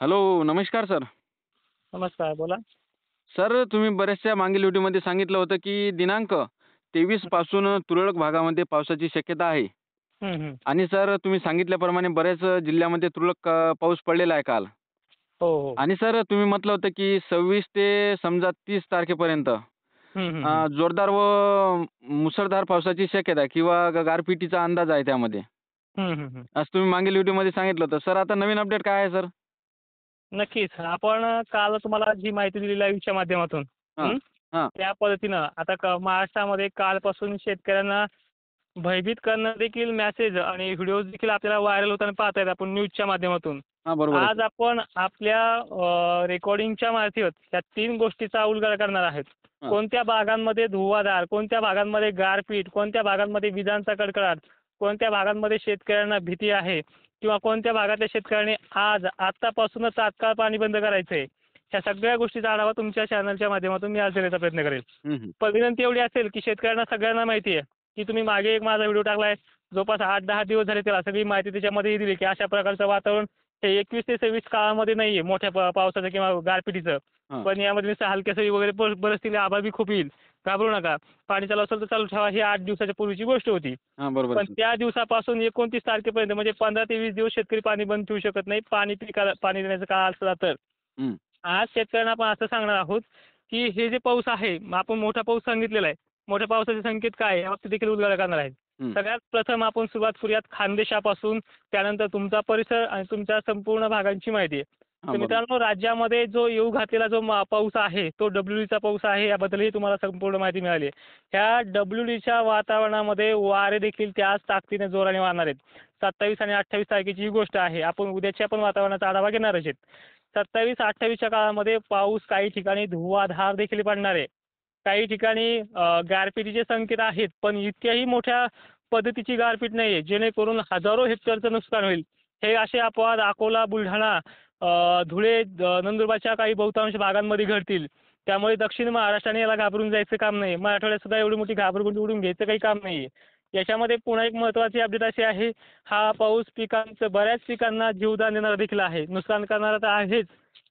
Hello, नमस्कार sir. नमस्कार, बोला. सर, तुम्ही बऱ्याचशा मागील व्हिडिओमध्ये सांगितलं होतं, की दिनांक 23 हं, पासून तुरळक भागामध्ये पावसाची शक्यता आहे. हं, हं. आणि सर तुम्ही सांगितल्याप्रमाणे बऱ्याच जिल्ह्यामध्ये तुरळक पाऊस पडलेला आहे काल. हो, हो. आणि सर तुम्ही म्हटलं होतं, की 26 ते समजा 30 तारखेपर्यंत हं, हं, हं. जोरदार व मुसळधार पावसाची शक्यता आहे किंवा गारपिटीचा अंदाज आहे त्यामध्ये. हं, हं, हं. असं तुम्ही मागील व्हिडिओमध्ये सांगितलं होतं. सर आता नवीन अपडेट काय आहे सर? नक्कीच. आपण काल तुम्हाला जी माहिती दिली लाईव्हच्या माध्यमातून, हां, हां, त्या पद्धतीनं आता महाराष्ट्रामध्ये कालपासून शेतकऱ्यांना भयभीत करणं देखील मेसेज आणि व्हिडिओज देखील आपल्याला व्हायरल होताना पाहता आहेत आपण न्यूजच्या माध्यमातून. हां. बरोबर आहे आज सर. आपण आपल्या रेकॉर्डिंगच्या मार्फत या 3 गोष्टीचा उलगडा करणार आहेत. हां, कोणत्या भागांमध्ये धुव्वाधार, कोणत्या भागांमध्ये गारपीट, कोणत्या भागांमध्ये विजांचा कडकडाट, कोणत्या भागांमध्ये शेतकऱ्यांना भीती आहे किंवा कोणत्या भागातल्या शेतकऱ्यांनी आत्तापासूनच तात्काळ पाणी बंद करायचं आहे. ह्या सगळ्या गोष्टीचा आढावा तुमच्या चॅनलच्या माध्यमातून मी आज देण्याचा प्रयत्न करेल. हं, हं. पण विनंती एवढी असेल की शेतकऱ्यांना सगळ्यांना माहिती आहे की तुम्ही मागे एक माझा व्हिडिओ टाकलाय. जवळपास 8-10 दिवस झाले त्याला सगळी माहिती त्याच्यामध्येही दिली की अशा प्रकारचं वातावरण हे 21 ते 26 काळामध्ये नाहीये मोठ्या पावसाचं किंवा गारपिटीचं. हां, पण यामध्ये नुसतं हलक्या सरी वगैरे बरसतील, आभाळ बी खूप येईल. घाबरू नका. पाणी चालू असेल तर चालू ठेवा. ही 8 दिवसाच्या पूर्वीची गोष्ट होती. हां. बरोबर पण आहे सर. त्या दिवसापासून 29 तारखेपर्यंत म्हणजे 15 ते 20 दिवस शेतकरी पाणी बंद ठेवू शकत नाही. पाणी पिकाला पाणी देण्याचा काळ असला तर. हं. आज शेतकऱ्यांना आपण असं सांगणार आहोत, की हे जे पाऊस आहे, आपण मोठा पाऊस सांगितलेला आहे. मोठ्या पावसाचे संकेत काय आहे, याबाबतीत देखील उलगडा करणार आहेत. हं. सगळ्यात प्रथम आपण सुरुवात करूयात खानदेशापासून, त्यानंतर तुमचा परिसर आणि तुमच्या संपूर्ण भागांची माहिती आहे. तर हां, बरोबर. मित्रांनो, राज्यामध्ये जो येऊ घातलेला जो पाऊस आहे, तो WDचा पाऊस आहे. याबद्दलही तुम्हाला संपूर्ण माहिती मिळाली आहे. ह्या WDच्या वातावरणामध्ये वारे देखील त्याच ताकदीने जोराने वाहणार आहेत. 27 आणि 28 तारखेची ही गोष्ट आहे. आपण उद्याच्या पण वातावरणाचा आढावा घेणारच आहेत. 27-28च्या काळामध्ये पाऊस काही ठिकाणी धुव्वाधार देखील पडणार आहे. काही ठिकाणी गारपिटीचे संकेत आहेत, पण इतक्याही मोठ्या पद्धतीची गारपीट नाहीये, जेणेकरून हजारो हेक्टरचं नुकसान होईल. हे असे अपवाद अकोला, बुलढाणा, धुळे, नंदुरबारच्या काही बहुतांश भागांमध्ये घडतील. त्यामुळे दक्षिण महाराष्ट्राने याला घाबरून जायचं काम नाही. मराठवाड्यात सुद्धा एवढी मोठी घाबरगुंडी उडून घ्यायचं काही काम नाहीये. याच्यामध्ये पुन्हा एक महत्त्वाची अपडेट अशी आहे, हा पाऊस बऱ्याच पिकांना जीवदान देणारा देखील आहे. नुकसान करणारा तर आहेच,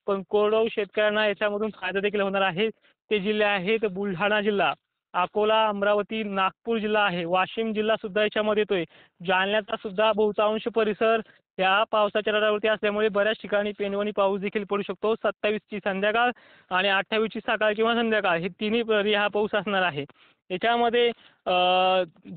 पण कोरडवाहू शेतकऱ्यांना याच्यामधून फायदा देखील होणार आहे. ते जिल्हे आहेत बुलढाणा जिल्हा, अकोला, अमरावती, नागपूर जिल्हा आहे. वाशिम जिल्हा सुद्धा याच्यामध्ये येतोय. जालन्याचा सुद्धा बहुतांश परिसर या पावसाच्या रडावरती असल्यामुळे बऱ्याच ठिकाणी पेनवणी पाऊस देखील पडू शकतो. 27ची संध्याकाळ आणि 28ची सकाळ किंवा संध्याकाळ हे तिन्ही प्रहरी हा पाऊस असणार आहे. याच्यामध्ये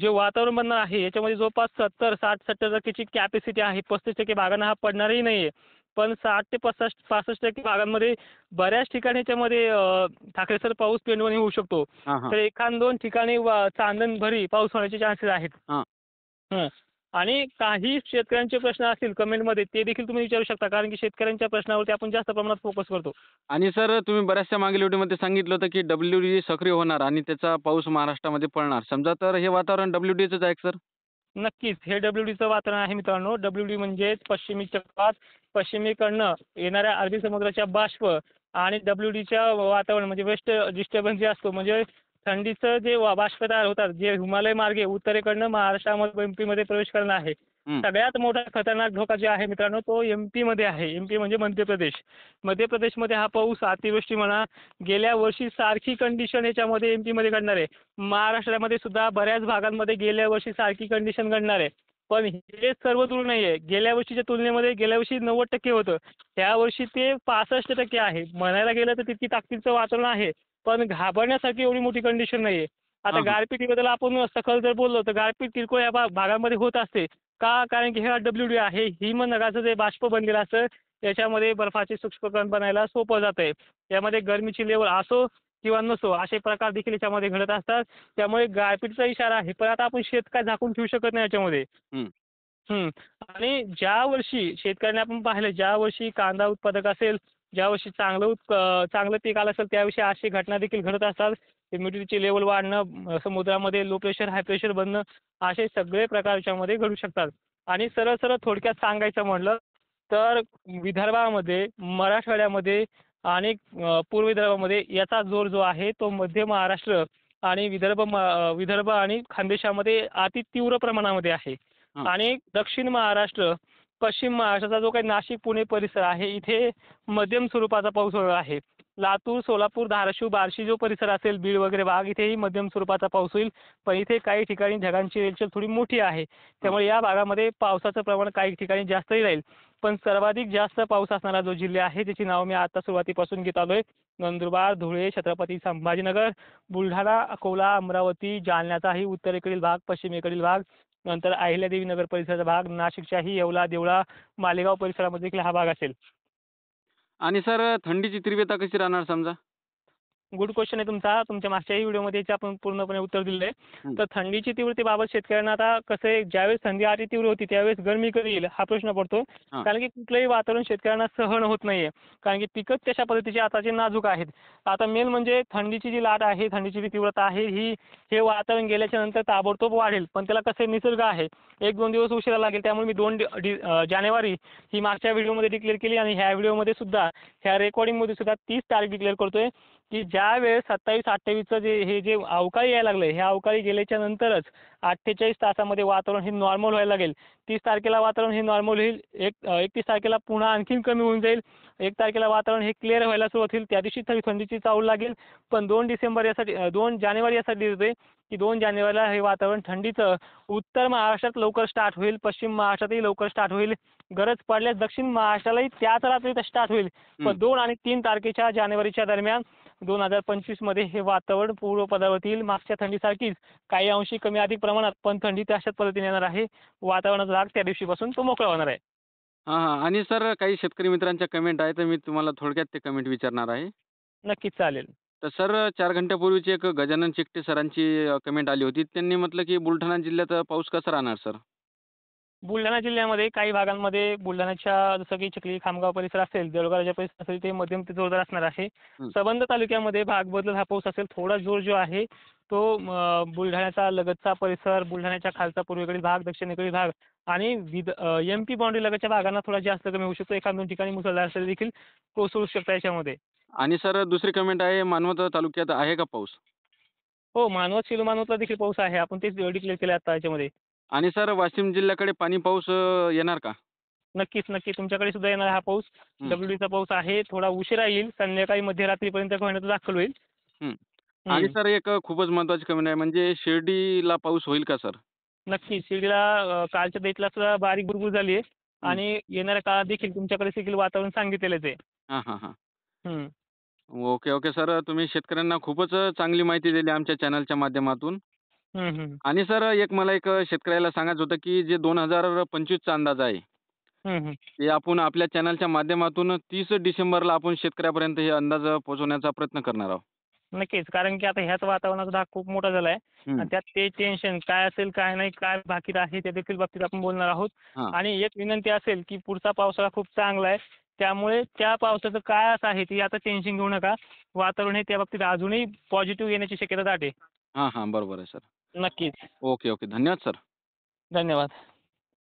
जे वातावरण बनणार आहे याच्यामध्ये जवळपास 70, 60, 70% कॅपॅसिटी आहे. 35% भागांना हा पडणारही नाहीये. पण 60 ते 65% भागांमध्ये बऱ्याच ठिकाणी याच्यामध्ये ठाकरेसर पाऊस पेंडवणी होऊ शकतो. हां, हां, तर एखाद 2 ठिकाणी चांदणभरी पाऊस होण्याचे चान्सेस आहेत. हां. हं. आणि काही शेतकऱ्यांचे प्रश्न असतील कमेंटमध्ये ते देखील तुम्ही विचारू शकता. कारण की शेतकऱ्यांच्या प्रश्नावरती आपण जास्त प्रमाणात फोकस करतो. आणि सर तुम्ही बऱ्याचशा मागील व्हिडिओमध्ये सांगितलं होतं, की WD सक्रिय होणार आणि त्याचा पाऊस महाराष्ट्रामध्ये पडणार. समजा तर हे वातावरण WDचंच आहे का सर? नक्कीच. हे WDचं वातावरण आहे मित्रांनो. WD म्हणजेच पश्चिमी चक्रात पश्चिमेकडनं येणाऱ्या अरबी समुद्राच्या बाष्प आणि WDच्या वातावरण म्हणजे वेस्ट डिस्टर्बन्स जे असतो म्हणजे थंडीचं जे बाष्प तयार होतात, जे हिमालय मार्गे उत्तरेकडनं महाराष्ट्रामध्ये MP प्रवेश करणार आहे. हं. सगळ्यात मोठा खतरनाक धोका जे आहे मित्रांनो तो MP आहे. MP म्हणजे मध्य प्रदेश. मध्य प्रदेशमध्ये हा पाऊस अतिवृष्टी म्हणा, गेल्या वर्षी सारखी कंडिशन याच्यामध्ये MP घडणार आहे. महाराष्ट्रामध्ये सुद्धा बऱ्याच भागांमध्ये गेल्या वर्षी सारखी कंडिशन घडणार आहे. पण हे सर्व दूर नाहीये. गेल्या वर्षीच्या तुलनेमध्ये गेल्या वर्षी 90% होतं. त्यावर्षी ते 65% आहे. म्हणायला गेलं तर तितकी ताकदीचं वातावरण आहे. पण घाबरण्यासारखी एवढी मोठी कंडिशन नाहीये. आता हां, हां. गारपिटीबद्दल आपण सखोल जर बोललो तर गारपीट किरकोळ या भागांमध्ये होत असते. का? कारण की हे WD आहे. हिमनगाचं जे बाष्प बनलेलं असतं त्याच्यामध्ये बर्फाचे सूक्ष्म कण बनायला सोपं जातंय. यामध्ये गरमीची लेव्हल असो किंवा नसो असे प्रकार देखील याच्यामध्ये घडत असतात. त्यामुळे गारपीटचा इशारा आहे. पण आता आपण शेत काय झाकून ठेवू शकत नाही याच्यामध्ये. हं. हं. आणि ज्या वर्षी शेतकऱ्यांनी आपण पाहिलं, ज्या वर्षी कांदा उत्पादक असेल, ज्या वर्षी चांगलं पीक आलं असेल, त्यावर्षी अशी घटना देखील घडत असतात. ह्युमिडिटीची लेव्हल वाढणं, समुद्रामध्ये लो प्रेशर, हाय प्रेशर बनणं, असे सगळे प्रकार याच्यामध्ये घडू शकतात. आणि सरळ-सरळ थोडक्यात सांगायचं म्हटलं, तर विदर्भामध्ये, मराठवाड्यामध्ये आणि पूर्व विदर्भामध्ये याचा जोर जो आहे, तो मध्य महाराष्ट्र आणि विदर्भ आणि खानदेशामध्ये अति तीव्र प्रमाणामध्ये आहे. हां. आणि दक्षिण महाराष्ट्र, पश्चिम महाराष्ट्राचा जो काही नाशिक पुणे परिसर आहे इथे मध्यम स्वरूपाचा पाऊस होणार आहे. लातूर, सोलापूर, धाराशिव, बार्शी जो परिसर असेल, बीड वगैरे भाग इथेही मध्यम स्वरूपाचा पाऊस होईल. पण इथे काही ठिकाणी ढगांची रेलचेल थोडी मोठी आहे. त्यामुळे या भागामध्ये पावसाचं प्रमाण काही ठिकाणी जास्तही राहील. पण सर्वाधिक जास्त पाऊस असणारा जो जिल्हे आहे त्याची नावं मी आता सुरुवातीपासून घेत आलोय. नंदुरबार, धुळे, छत्रपती संभाजीनगर, बुलढाणा, अकोला, अमरावती, जालन्याचाही उत्तरेकडील भाग, पश्चिमेकडील भाग, नंतर अहिल्यादेवी नगर परिसराचा भाग, नाशिकच्याही येवला, देवळा, मालेगाव परिसरामध्ये देखील हा भाग असेल. आणि सर थंडीची तीव्रता कशी राहणार समजा? गुड क्वेश्चन आहे तुमचा. तुमच्या मागच्याही व्हिडिओमध्ये याचे आपण पूर्णपणे उत्तर दिलेलं आहे. हं. तर थंडीची तीव्रतेबाबत शेतकऱ्यांना आता कसं आहे, ज्यावेळेस थंडी अति तीव्र होती त्यावेळेस गरमी कधी येईल हा प्रश्न पडतो. हां. कारण की कुठलंही वातावरण शेतकऱ्यांना सहन होत नाहीये. कारण की पिकच तशा पद्धतीचे आताचे नाजूक आहेत. आता मेन म्हणजे थंडीची जी लाट आहे, थंडीची जी तीव्रता आहे हे वातावरण गेल्याच्या नंतर ताबडतोब वाढेल. पण त्याला कसं निसर्ग आहे. 1-2 दिवस उशिरा लागेल. त्यामुळे मी 2 जानेवारी ही मागच्या व्हिडिओमध्ये डिक्लेअर केली आणि ह्या व्हिडिओमध्ये सुद्धा ह्या रेकॉर्डिंगमध्ये सुद्धा 30 तारीख डिक्लेअर करतोय. की ज्यावेळेस 27-28चं जे अवकाळी यायला लागलंय, हे अवकाळी गेल्याच्या नंतरच 48 तासामध्ये वातावरण हे नॉर्मल व्हायला लागेल. 30 तारखेला वातावरण हे नॉर्मल होईल. 31 तारखेला पुन्हा आणखीन कमी होऊन जाईल. 1 तारखेला वातावरण हे क्लिअर व्हायला सुरुवात होईल. त्या दिवशी थंडीची चाहूल लागेल. पण 2 जानेवारी यासाठी देतोय की 2 जानेवारीला हे वातावरण थंडीचं उत्तर महाराष्ट्रात लवकर स्टार्ट होईल. पश्चिम महाराष्ट्रातही लवकर स्टार्ट होईल. गरज पडल्यास दक्षिण महाराष्ट्रालाही त्याच रात्री स्टार्ट होईल. पण 2 आणि 3 तारखेच्या जानेवारीच्या दरम्यान 2025 मध्ये हे वातावरण पूर्वपदावर येईल. मागच्या थंडीसारखीच काही अंशी कमी अधिक प्रमाणात, पण थंडी तशाच पद्धतीने येणार आहे. वातावरणाचा भाग त्या दिवशीपासून तो मोकळा होणार आहे. हां, हां. आणि सर काही शेतकरी मित्रांच्या कमेंट आहे, तर मी तुम्हाला थोडक्यात ते कमेंट विचारणार आहे. नक्कीच चालेल. तर सर 4 घंट्यापूर्वीची एक गजानन चिकटे सरांची कमेंट आली होती. त्यांनी म्हटलं की बुलढाणा जिल्ह्यात पाऊस कसा राहणार सर? बुलढाणा जिल्ह्यामध्ये काही भागांमध्ये बुलढाण्याच्या जसं की चिखली, खामगाव परिसर असेल, देऊळगावच्या परिसर असेल ते मध्यम ते जोरदार असणार आहे. हं. संबंध तालुक्यामध्ये भाग बदलत हा पाऊस असेल. थोडा जोर जो आहे तो बुलढाण्याचा लगतचा परिसर, बुलढाण्याच्या खालचा पूर्वेकडील भाग, दक्षिणेकडील भाग आणि MP बाउंड्री लगतच्या भागांना थोडा जास्त कमी होऊ शकतो. 1-2 ठिकाणी मुसळधार सरी देखील कोसळू शकतात याच्यामध्ये. आणि सर दुसरी कमेंट आहे, मानवत तालुक्यात आहे का पाऊस? हो, मानवत, मानवतला देखील पाऊस आहे. आपण तेच डिक्लेअर केलं आता याच्यामध्ये. आणि सर वाशिम जिल्ह्याकडे पाणी पाऊस येणार का? नक्कीच, नक्की. तुमच्याकडे सुद्धा येणार हा पाऊस. हं, डब्ल्यूडीचा पाऊस आहे. थोडा उशिरा येईल. संध्याकाळी मध्यरात्रीपर्यंत का होईना तो दाखल होईल. हं. आणि हं. सर एक खूपच महत्त्वाची कमेंट आहे, म्हणजे शिर्डीला पाऊस होईल का सर? नक्कीच. शिर्डीला कालच्या डेटला सुद्धा बारीक बुरबुर झाली आहे हं. आणि येणाऱ्या काळात देखील तुमच्याकडे देखील वातावरण सांगितलेलंच आहे. हां, हां, हां. हं. Okay, okay. सर तुम्ही शेतकऱ्यांना खूपच चांगली माहिती दिली आमच्या चॅनलच्या माध्यमातून. हं, हं. आणि सर मला एक शेतकऱ्याला सांगायचं होतं, की जे 2025चा अंदाज आहे, हं, हं. ते आपण आपल्या चॅनलच्या माध्यमातून 30 डिसेंबरला आपण शेतकऱ्यापर्यंत हे अंदाज पोहोचवण्याचा प्रयत्न करणार आहोत. नक्कीच. कारण की आता ह्याच वातावरणाचा भाग खूप मोठा झाला आहे हं. आणि त्यात ते टेन्शन काय असेल, काय नाही, काय बाकी आहे त्या देखील बाबतीत आपण बोलणार आहोत. हां. आणि एक विनंती असेल, की पुढचा पावसाळा खूप चांगला आहे. त्यामुळे त्या पावसाचं काय असं आहे, ते आता टेन्शन घेऊ नका. वातावरण हे त्या बाबतीत अजूनही पॉझिटिव्ह येण्याची शक्यता दाट आहे. हां, हां. बरोबर आहे सर. नक्कीच. Okay, okay. धन्यवाद सर. धन्यवाद.